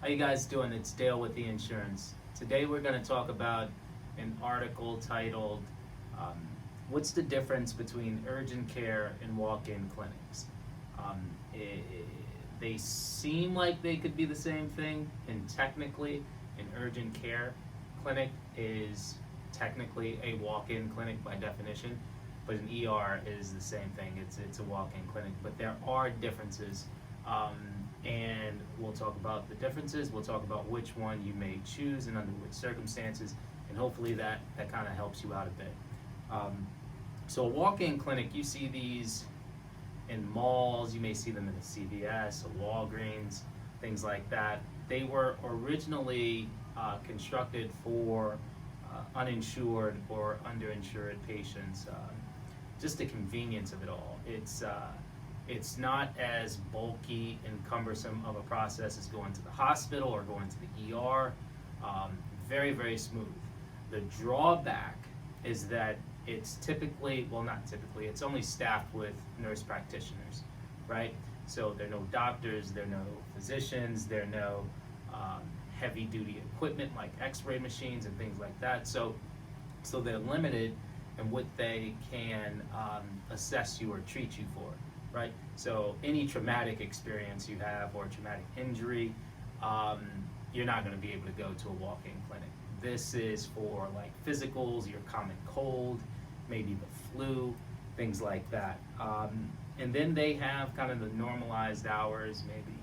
How you guys doing? It's Dale with the Insurance. Today we're going to talk about an article titled, um, What's the Difference Between Urgent Care and Walk-in Clinics? Um, i they seem like they could be the same thing, and technically an urgent care clinic is technically a walk-in clinic by definition, but an ER is the same thing. It's a walk-in clinic, but there are differences. And we'll talk about the differences. We'll talk about which one you may choose and under which circumstances, and hopefully that kind of helps you out a bit. So a walk-in clinic, you see these in malls, you may see them in a CVS, a Walgreens, things like that. They were originally constructed for uninsured or underinsured patients. Just the convenience of it all. It's not as bulky and cumbersome of a process as going to the hospital or going to the ER. Very, very smooth. The drawback is that it's typically, well, not typically, it's only staffed with nurse practitioners, right? So there are no doctors, there are no physicians, there are no heavy duty equipment like x-ray machines and things like that. So they're limited in what they can assess you or treat you for. Right? So any traumatic experience you have or traumatic injury, you're not going to be able to go to a walk-in clinic. This is for like physicals, your common cold, maybe the flu, things like that. And then they have kind of the normalized hours, maybe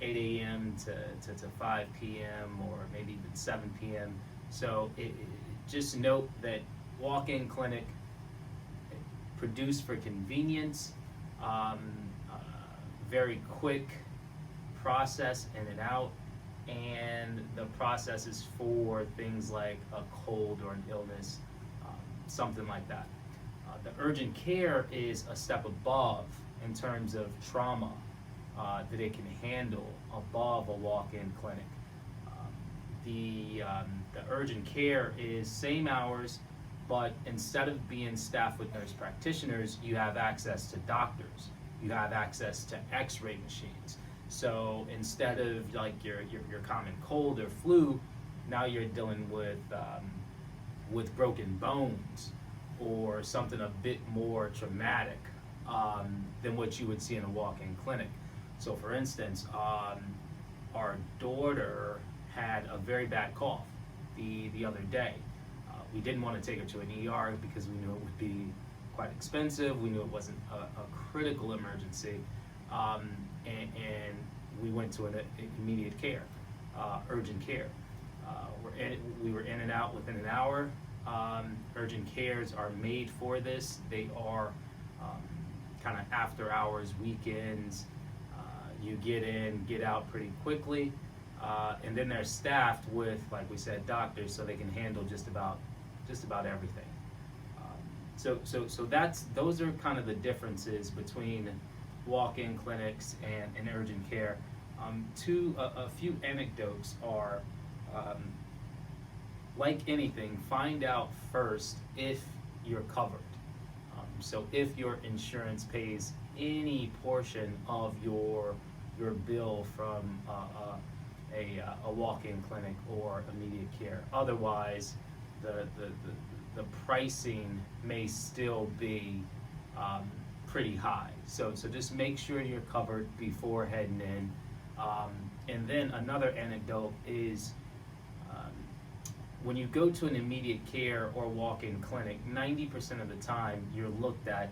8 a.m. to 5 p.m. or maybe even 7 p.m. So just note that walk-in clinic produced for convenience, very quick process in and out, and the process is for things like a cold or an illness, something like that. The urgent care is a step above in terms of trauma that it can handle above a walk-in clinic. The urgent care is same hours, but instead of being staffed with nurse practitioners, you have access to doctors. You have access to x-ray machines. So instead of like your common cold or flu, now you're dealing with broken bones or something a bit more traumatic than what you would see in a walk-in clinic. So for instance, our daughter had a very bad cough the other day. We didn't want to take her to an ER because we knew it would be quite expensive. We knew it wasn't a critical emergency, and we went to an immediate care, urgent care. We were in and out within an hour. Urgent cares are made for this. They are kind of after hours, weekends. You get in, get out pretty quickly, and then they're staffed with, like we said, doctors, so they can handle just about everything. So those are kind of the differences between walk-in clinics and urgent care. A few anecdotes are, like anything, find out first if you're covered. So if your insurance pays any portion of your bill from a walk-in clinic or immediate care. Otherwise, the pricing may still be pretty high. So just make sure you're covered before heading in. And then another anecdote is when you go to an immediate care or walk-in clinic, 90% of the time you're looked at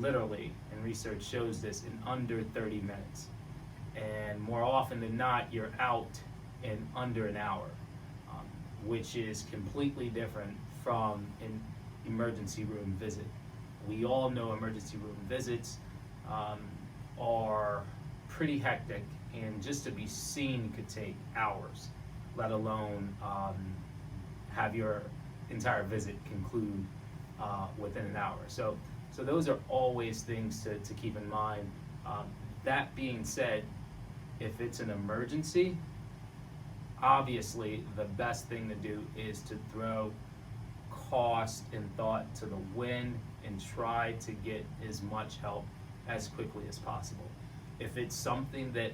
literally, and research shows this, in under 30 minutes. And more often than not, you're out in under an hour, which is completely different from an emergency room visit. We all know emergency room visits are pretty hectic, and just to be seen could take hours, let alone have your entire visit conclude within an hour. So those are always things to keep in mind. That being said, if it's an emergency, obviously the best thing to do is to throw cost and thought to the wind and try to get as much help as quickly as possible. If it's something that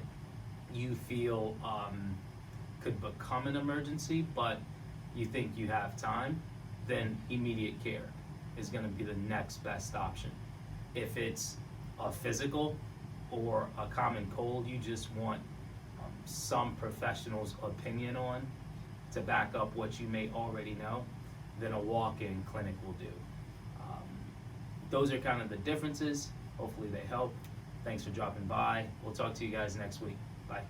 you feel could become an emergency, but you think you have time, then immediate care is going to be the next best option. If it's a physical or a common cold you just want some professional's opinion on to back up what you may already know, then a walk-in clinic will do. Those are kind of the differences. Hopefully they help. Thanks for dropping by. We'll talk to you guys next week. Bye.